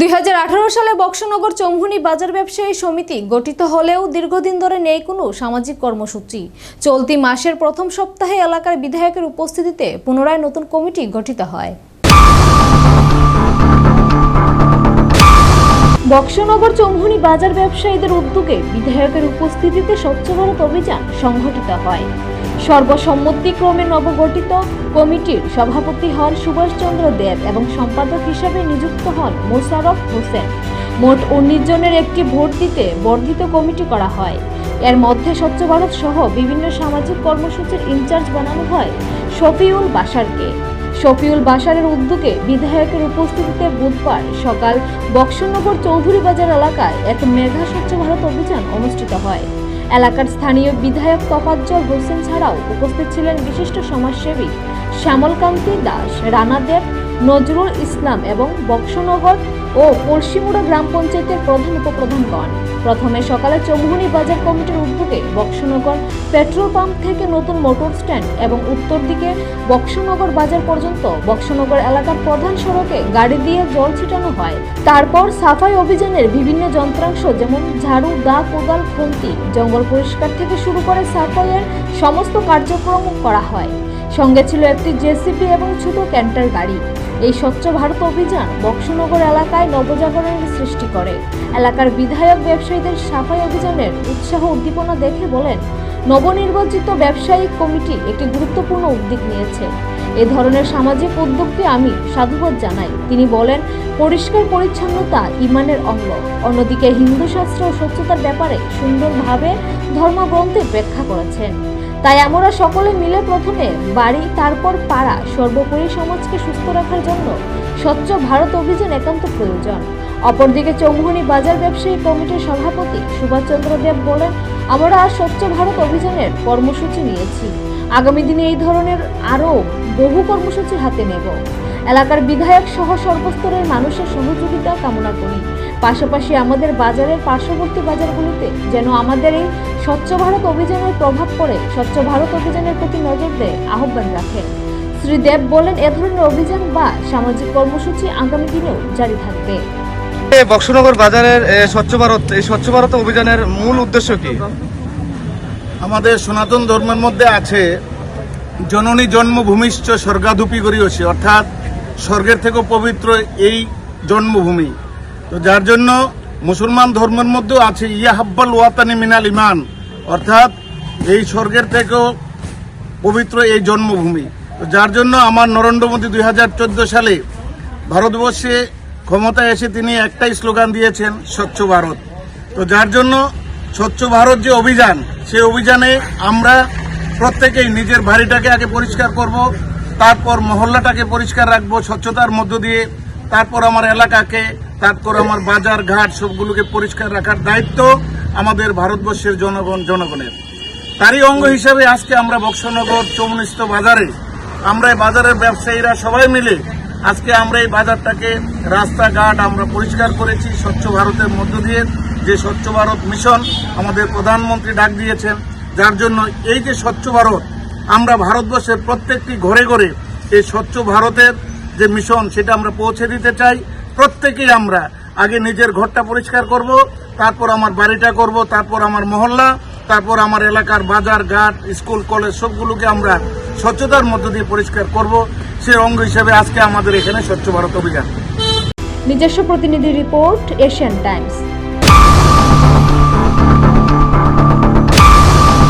2018 সালে বক্সনগর চৌমুহনী বাজার ব্যবসায়ী সমিতি গঠিত হলেও দীর্ঘদিন ধরে নেই কোনো সামাজিক কর্মসূচি। চলতি মাসের প্রথম সপ্তাহে এলাকার বিধায়কের উপস্থিতিতে পুনরায় নতুন কমিটি গঠিত হয়। বক্সনগর চৌমুহনী বাজার ব্যবসায়ীদের উদ্যোগে বিধায়কের উপস্থিতিতে স্বচ্ছ ভারত অভিযান সংগঠিত হয়। সর্বসম্মতিক্রমে নবগঠিত কমিটির সভাপতি হন সুভাষ চন্দ্র দেব এবং সম্পাদক হিসাবে নিযুক্ত হন মোশাররফ হোসেন। মোট 19 জনের একটি ভোট দিতে বর্ধিত কমিটি করা হয়। এর মধ্যে স্বচ্ছ ভারত সহ বিভিন্ন সামাজিক কর্মসূচির ইনচার্জ বানানো হয় শফিউল বাশারকে। শফিউল বাশারের উদ্যোগে বিধায়কের উপস্থিতিতে বুধবার সকাল বক্সনগর চৌধুরী বাজার এলাকায় এক মেগা স্বচ্ছ ভারত অভিযান অনুষ্ঠিত হয়। এলাকার স্থানীয় বিধায়ক তোফাজ্জল হোসেন ছাড়াও উপস্থিত ছিলেন বিশিষ্ট সমাজসেবী শ্যামলকান্তি দাস, রানা দেব, নজরুল ইসলাম এবং বক্সনগর ও পশ্চিমুড়া গ্রাম পঞ্চায়েতের প্রধান উপপ্রধানগণ। প্রথমে সকালে চৌমুহনী বাজার কমিটির উদ্যোগে বক্সনগর পেট্রোল পাম্প থেকে নতুন মোটর স্ট্যান্ড এবং উত্তর দিকে বক্সনগর বাজার পর্যন্ত বক্সনগর এলাকার প্রধান সড়কে গাড়ি দিয়ে জল ছিটানো হয়। তারপর সাফাই অভিযানের বিভিন্ন যন্ত্রাংশ যেমন ঝাড়ু, দা, কোদাল, খুন্তি, জঙ্গল পরিষ্কার থেকে শুরু করে সাফাইয়ের সমস্ত কার্যক্রম করা হয়। সঙ্গে ছিল একটি জেসিবি এবং ছোট ক্যান্টার গাড়ি। এই স্বচ্ছ ভারত অভিযান বক্সনগর এলাকায় নবজাগরণের সৃষ্টি করে। এলাকার বিধায়ক ব্যবসায়ীদের সাফাই অভিযানের উৎসাহ উদ্দীপনা দেখে বলেন, নবনির্বাচিত ব্যবসায়িক কমিটি একটি গুরুত্বপূর্ণ উদ্যোগ নিয়েছে। এ ধরনের সামাজিক উদ্যোগকে আমি সাধুবাদ জানাই। তিনি বলেন, পরিষ্কার পরিচ্ছন্নতা ইমানের অঙ্গ। অন্যদিকে হিন্দু শাস্ত্র ও স্বচ্ছতার ব্যাপারে সুন্দরভাবে ধর্মগ্রন্থে ব্যাখ্যা করেছেন। তাই আমরা সকলে মিলে প্রথমে বাড়ি, তারপর পাড়া, সর্বোপরি সমাজকে সুস্থ রাখার জন্য স্বচ্ছ ভারত অভিযান একান্ত প্রয়োজন। অপরদিকে চৌমুহনী বাজার ব্যবসায়ী কমিটির সভাপতি সুভাষ চন্দ্র দেব বলেন, আমরা স্বচ্ছ ভারত অভিযানের কর্মসূচি নিয়েছি। আগামী দিনে এই ধরনের আরও বহু কর্মসূচি হাতে নেব। এলাকার বিধায়ক সহ সর্বস্তরের মানুষের সহযোগিতা কামনা করি। পাশাপাশি আমাদের বাজারের পার্শ্ববর্তী বাজারগুলিতে যেন আমাদের এই স্বচ্ছ ভারত অভিযানের প্রভাব পড়ে স্বচ্ছ ভারত অভিযানের প্রতি নজর দেয় আহ্বান রাখেন। শ্রী দেব বলেন, এ ধরনের অভিযান বা সামাজিক কর্মসূচি আগামী দিনেও জারি থাকবে। বক্সনগর বাজারের স্বচ্ছ ভারত অভিযানের মূল উদ্দেশ্য কি? আমাদের সনাতন ধর্মের মধ্যে আছে জননী জন্মভূমিশ্চ স্বর্গাদুপি গরীয়সী, অর্থাৎ স্বর্গের থেকেও পবিত্র এই জন্মভূমি। তো যার জন্য মুসলমান ধর্মের মধ্যেও আছে ইয়াহাব্বাল ওয়াতানি মিনাল ইমান, অর্থাৎ এই স্বর্গের থেকেও পবিত্র এই জন্মভূমি। তো যার জন্য আমার নরেন্দ্র মোদী 2014 সালে ভারতবর্ষে ক্ষমতায় এসে তিনি একটাই স্লোগান দিয়েছেন, স্বচ্ছ ভারত। তো যার জন্য স্বচ্ছ ভারত যে অভিযান, সেই অভিযানে আমরা প্রত্যেকেই নিজের বাড়িটাকে আগে পরিষ্কার করব, তারপর মহল্লাটাকে পরিষ্কার রাখবো স্বচ্ছতার মধ্য দিয়ে, তারপর আমার এলাকাকে, তারপর আমার বাজার ঘাট সবগুলোকে পরিষ্কার রাখার দায়িত্ব আমাদের ভারতবর্ষের জনগণের। তারই অঙ্গ হিসেবে আজকে আমরা বক্সনগর চৌমুহনীস্থ বাজারে আমরা এই বাজারের ব্যবসায়ীরা সবাই মিলে আজকে আমরা এই বাজারটাকে রাস্তাঘাট আমরা পরিষ্কার করেছি স্বচ্ছ ভারতের মধ্য দিয়ে। যে স্বচ্ছ ভারত মিশন আমাদের প্রধানমন্ত্রী ডাক দিয়েছেন, যার জন্য এই যে স্বচ্ছ ভারত আমরা ভারতবর্ষের প্রত্যেকটি ঘরে ঘরে এই স্বচ্ছ ভারতের যে মিশন সেটা আমরা পৌঁছে দিতে চাই। প্রত্যেকেই আমরা আগে নিজের ঘরটা পরিষ্কার করব, তারপর আমার বাড়িটা করব, তারপর আমার মহল্লা, তারপর আমার এলাকার বাজার ঘাট, স্কুল, কলেজ সবগুলোকে আমরা স্বচ্ছতার মধ্য দিয়ে পরিষ্কার করব। সেই অঙ্গ হিসেবে আজকে আমাদের এখানে স্বচ্ছ ভারত অভিযান। নিজস্ব প্রতিনিধি রিপোর্ট, এশিয়ান টাইমস।